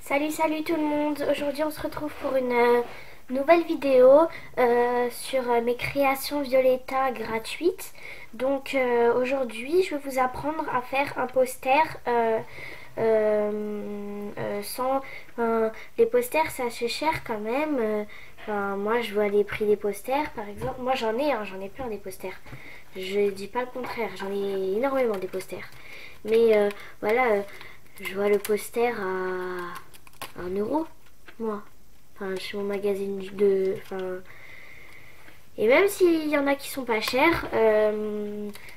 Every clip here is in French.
Salut tout le monde. Aujourd'hui on se retrouve pour une nouvelle vidéo sur mes créations Violetta gratuites. Donc aujourd'hui je vais vous apprendre à faire un poster sans... les posters c'est assez cher quand même. Moi je vois les prix des posters par exemple. Moi j'en ai plein des posters. Je dis pas le contraire, j'en ai énormément des posters. Mais voilà, je vois le poster à 1 euro, moi. Enfin, chez mon magazine de... Et même s'il y en a qui sont pas chers,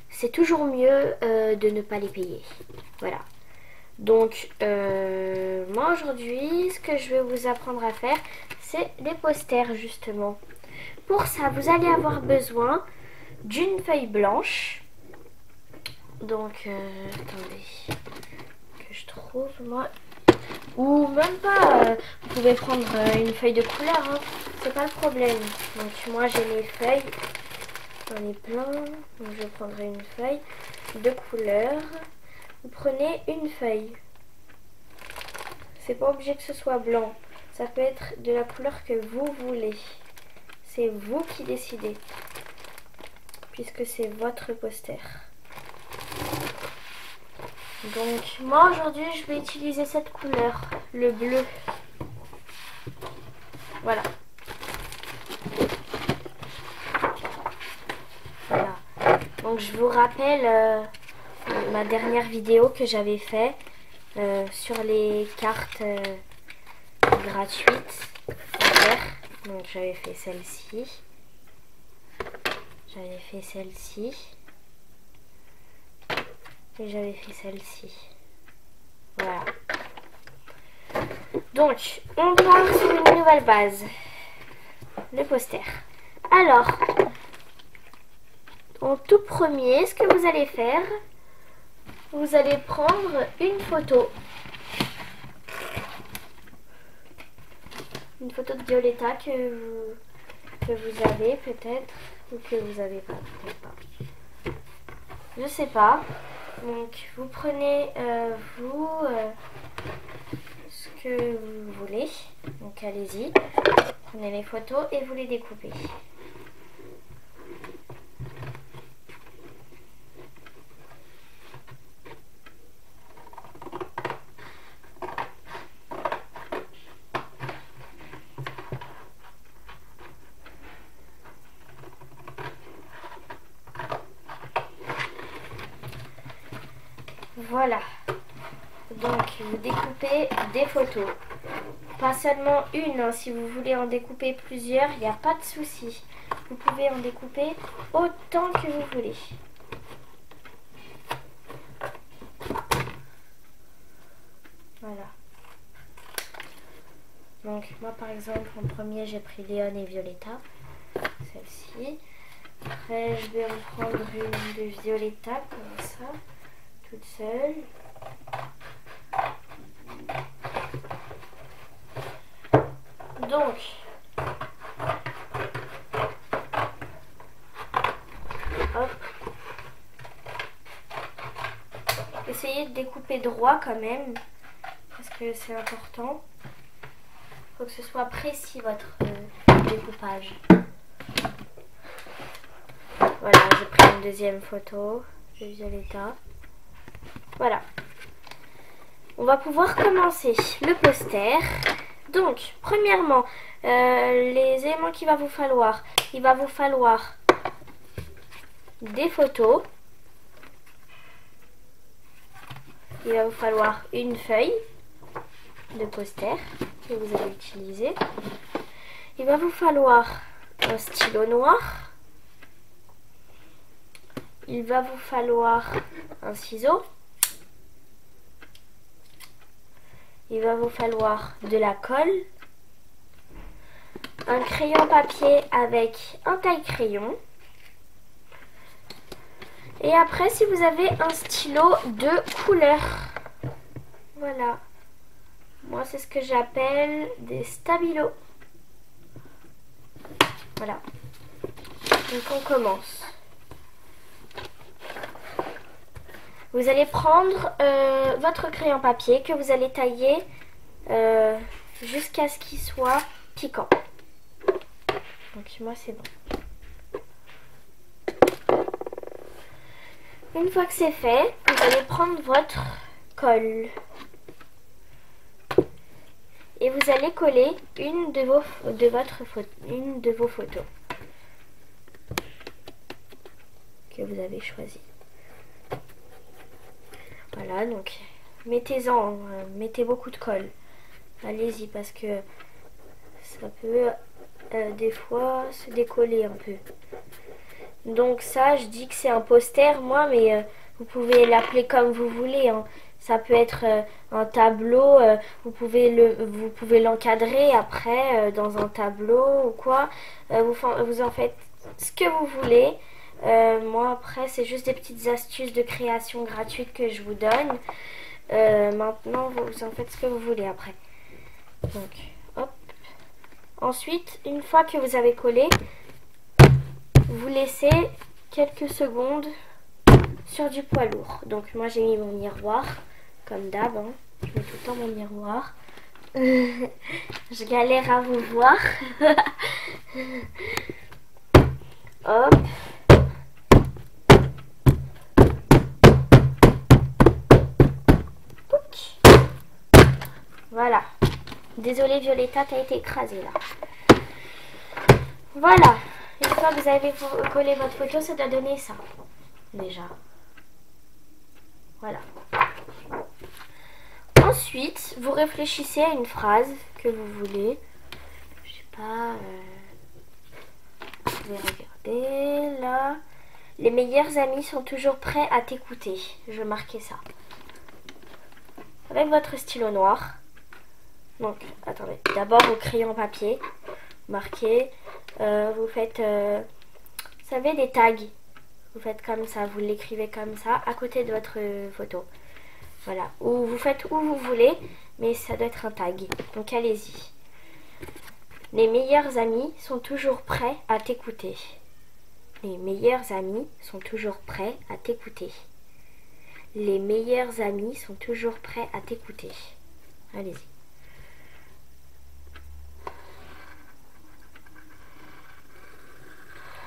c'est toujours mieux de ne pas les payer. Voilà. Donc, moi aujourd'hui, ce que je vais vous apprendre à faire, c'est les posters justement. Pour ça, vous allez avoir besoin d'une feuille blanche. Donc, attendez, que je trouve moi. Ou même pas, vous pouvez prendre une feuille de couleur, hein, c'est pas le problème. Donc moi j'ai mes feuilles, j'en ai plein, donc je prendrai une feuille de couleur. Vous prenez une feuille, c'est pas obligé que ce soit blanc, ça peut être de la couleur que vous voulez, c'est vous qui décidez, puisque c'est votre poster. Donc moi aujourd'hui je vais utiliser cette couleur, le bleu. Voilà. Voilà. Donc je vous rappelle ma dernière vidéo que j'avais fait sur les cartes gratuites à faire. Donc j'avais fait celle-ci. J'avais fait celle-ci. Et j'avais fait celle-ci. Voilà. Donc, on part sur une nouvelle base. Le poster. Alors, en tout premier, ce que vous allez faire, vous allez prendre une photo. Une photo de Violetta que vous avez peut-être, ou que vous avez pas, peut-être pas. Je sais pas. Donc vous prenez ce que vous voulez. Donc allez-y. Prenez les photos et vous les découpez. Voilà. Donc vous découpez des photos. Pas seulement une, hein. Si vous voulez en découper plusieurs, il n'y a pas de souci. Vous pouvez en découper autant que vous voulez. Voilà. Donc moi par exemple en premier j'ai pris Léon et Violetta. Celle-ci. Après je vais en prendre une de Violetta comme ça. Toute seule. Donc, hop, essayez de découper droit quand même, parce que c'est important. Il faut que ce soit précis votre découpage. Voilà, j'ai pris une deuxième photo de Violetta. Voilà. On va pouvoir commencer le poster. Donc, premièrement, les éléments qu'il va vous falloir. Il va vous falloir des photos. Il va vous falloir une feuille de poster que vous allez utiliser. Il va vous falloir un stylo noir. Il va vous falloir un ciseau. Il va vous falloir de la colle, un crayon papier avec un taille-crayon. Et après, si vous avez un stylo de couleur. Voilà. Moi, c'est ce que j'appelle des stabilos. Voilà. Donc, on commence. Vous allez prendre votre crayon papier que vous allez tailler jusqu'à ce qu'il soit piquant. Donc moi c'est bon. Une fois que c'est fait, vous allez prendre votre colle. Et vous allez coller une de vos photos que vous avez choisies. Voilà, donc mettez-en, mettez beaucoup de colle. Allez-y parce que ça peut des fois se décoller un peu. Donc ça, je dis que c'est un poster, moi, mais vous pouvez l'appeler comme vous voulez, hein. Ça peut être un tableau, vous pouvez l'encadrer après dans un tableau ou quoi. Vous en faites ce que vous voulez. Moi après c'est juste des petites astuces de création gratuites que je vous donne. Maintenant vous en faites ce que vous voulez après. Donc hop. Ensuite, une fois que vous avez collé, vous laissez quelques secondes sur du poids lourd. Donc moi j'ai mis mon miroir, comme d'hab, hein. Je mets tout le temps mon miroir. Je galère à vous voir. Hop. Voilà. Désolée Violetta, t'as été écrasée là. Voilà. Une fois que vous avez collé votre photo, ça doit donner ça. Déjà. Voilà. Ensuite, vous réfléchissez à une phrase que vous voulez. Je sais pas. Vous pouvez regarder là. Les meilleurs amis sont toujours prêts à t'écouter. Je vais marquer ça. Avec votre stylo noir. Donc, attendez. D'abord au crayon papier. Marquez. Vous faites, vous savez, des tags. Vous faites comme ça. Vous l'écrivez comme ça à côté de votre photo. Voilà. Ou vous faites où vous voulez. Mais ça doit être un tag. Donc, allez-y. Les meilleurs amis sont toujours prêts à t'écouter. Les meilleurs amis sont toujours prêts à t'écouter. Les meilleurs amis sont toujours prêts à t'écouter. Allez-y.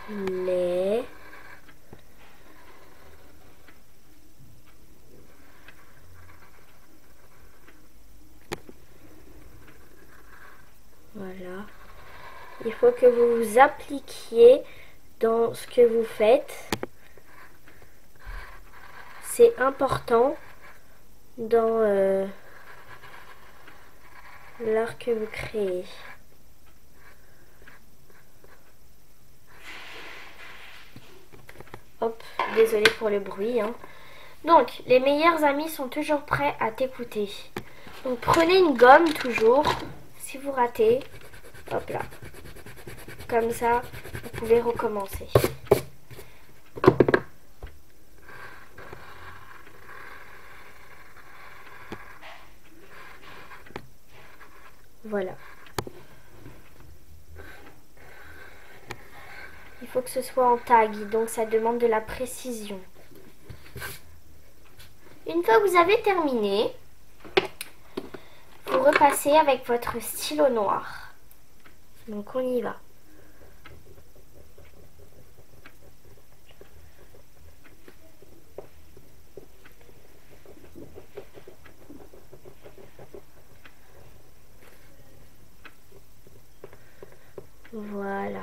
Les voilà. Il faut que vous vous appliquiez dans ce que vous faites. C'est important dans l'art que vous créez. Hop, désolée pour le bruit, hein. Donc, les meilleurs amis sont toujours prêts à t'écouter. Donc, prenez une gomme toujours. Si vous ratez, hop là. Comme ça, vous pouvez recommencer. Voilà. Il faut que ce soit en tag, donc ça demande de la précision. Une fois que vous avez terminé, vous repassez avec votre stylo noir. Donc on y va. Voilà.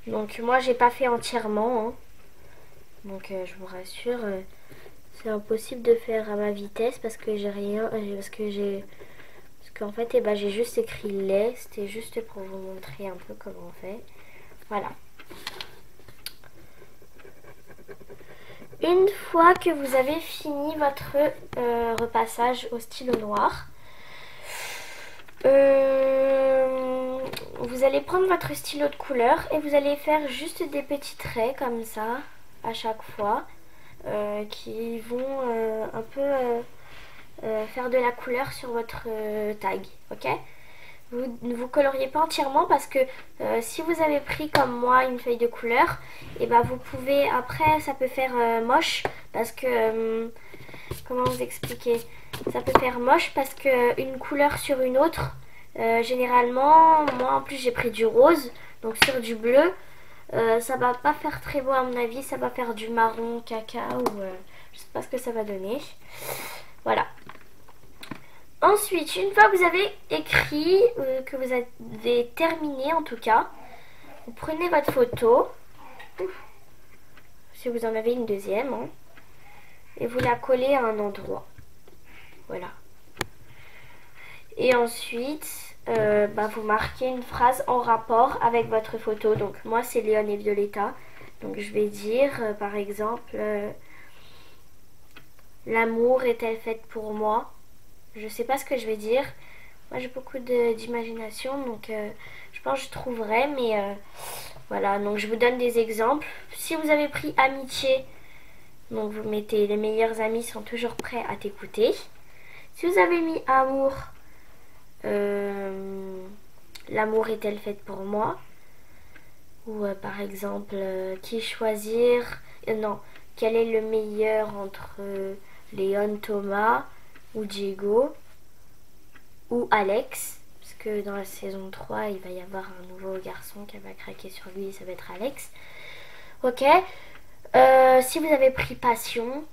Donc moi j'ai pas fait entièrement, hein. Donc je vous rassure, c'est impossible de faire à ma vitesse parce que j'ai rien, parce qu'en fait j'ai juste écrit lait. C'était juste pour vous montrer un peu comment on fait. Voilà. Une fois que vous avez fini votre repassage au stylo noir, vous allez prendre votre stylo de couleur et vous allez faire juste des petits traits comme ça à chaque fois qui vont un peu faire de la couleur sur votre tag, ok? Vous ne vous coloriez pas entièrement parce que si vous avez pris comme moi une feuille de couleur, et ben vous pouvez, après ça peut faire moche parce que comment vous expliquer? Ça peut faire moche parce que une couleur sur une autre, généralement, moi en plus j'ai pris du rose, donc sur du bleu, ça va pas faire très beau à mon avis, ça va faire du marron, caca ou je sais pas ce que ça va donner. Voilà. Ensuite, une fois que vous avez écrit, que vous avez terminé en tout cas, vous prenez votre photo, si vous en avez une deuxième, hein, et vous la collez à un endroit. Voilà. Et ensuite, vous marquez une phrase en rapport avec votre photo. Donc moi c'est Léon et Violetta. Donc je vais dire par exemple l'amour est-elle faite pour moi? Je sais pas ce que je vais dire. Moi j'ai beaucoup d'imagination donc je pense que je trouverai mais voilà. Donc je vous donne des exemples. Si vous avez pris amitié, donc vous mettez les meilleurs amis sont toujours prêts à t'écouter. Si vous avez mis amour, l'amour est-elle faite pour moi? Ou par exemple, qui choisir? Non, quel est le meilleur entre Léon, Thomas ou Diego ou Alex? Parce que dans la saison 3, il va y avoir un nouveau garçon qui va craquer sur lui et ça va être Alex. Ok. Si vous avez pris passion,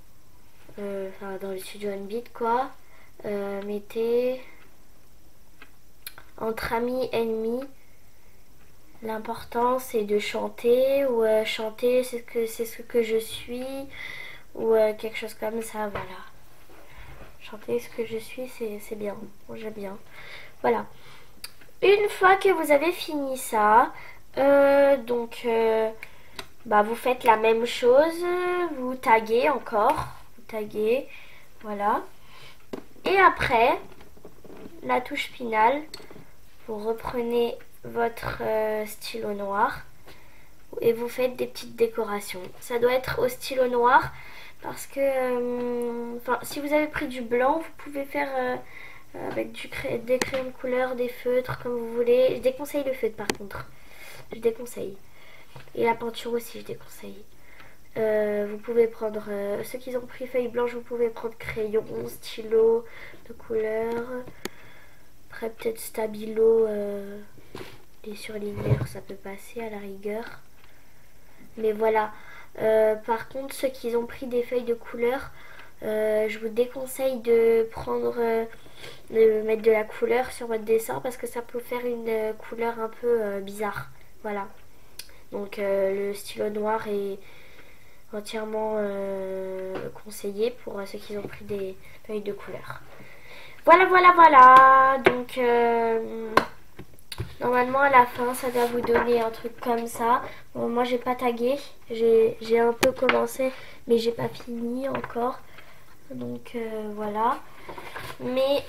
dans le studio Unbeat quoi, mettez entre amis, ennemis. L'important c'est de chanter ou chanter c'est ce que je suis ou quelque chose comme ça, voilà. Chanter ce que je suis c'est bien, moi j'aime bien. Voilà. Une fois que vous avez fini ça, vous faites la même chose, vous taguez encore, vous taguez, voilà. Et après, la touche finale, vous reprenez votre stylo noir et vous faites des petites décorations. Ça doit être au stylo noir parce que si vous avez pris du blanc, vous pouvez faire avec des crayons de couleur, des feutres comme vous voulez. Je déconseille le feutre par contre, je déconseille, et la peinture aussi je déconseille. Vous pouvez prendre ceux qui ont pris feuille blanche, vous pouvez prendre crayon, stylo de couleur, après peut-être stabilo, les surligneurs ça peut passer à la rigueur, mais voilà. Par contre ceux qui ont pris des feuilles de couleur, je vous déconseille de prendre de mettre de la couleur sur votre dessin parce que ça peut faire une couleur un peu bizarre, voilà. Donc le stylo noir est entièrement conseillé pour ceux qui ont pris des feuilles de couleur. Voilà. Donc normalement à la fin ça doit vous donner un truc comme ça. Bon, moi j'ai pas tagué, j'ai un peu commencé mais j'ai pas fini encore. Donc voilà. Mais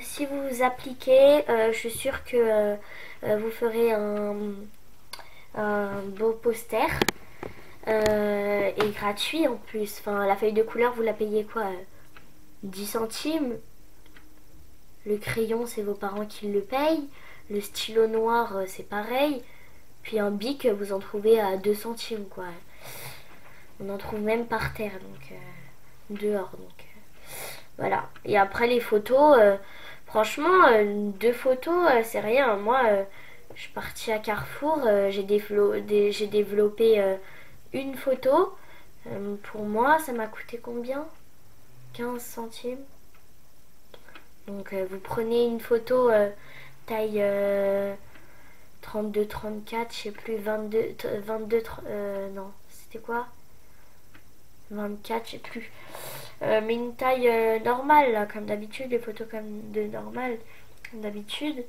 si vous appliquez, je suis sûre que vous ferez un beau poster. Et gratuit en plus. Enfin, la feuille de couleur, vous la payez quoi, 10 centimes. Le crayon, c'est vos parents qui le payent. Le stylo noir, c'est pareil. Puis un bic, vous en trouvez à 2 centimes, quoi. On en trouve même par terre, donc dehors. Donc voilà. Et après, les photos, franchement, 2 photos, c'est rien. Moi, je suis partie à Carrefour, j'ai développé une photo. Pour moi, ça m'a coûté combien? 15 centimes. Donc vous prenez une photo taille 32-34, je sais plus, 22 non, c'était quoi, 24, je sais plus. Mais une taille normale, là, comme d'habitude, les photos comme de normal, comme d'habitude.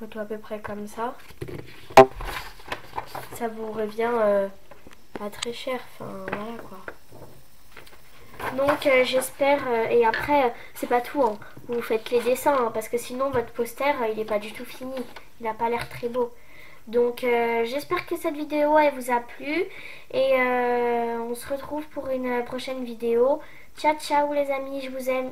Photo à peu près comme ça. Ça vous revient pas très cher, enfin voilà quoi. Donc j'espère, et après c'est pas tout, hein. Vous faites les dessins hein, parce que sinon votre poster il est pas du tout fini, il a pas l'air très beau. Donc j'espère que cette vidéo elle vous a plu et on se retrouve pour une prochaine vidéo. Ciao ciao les amis, je vous aime.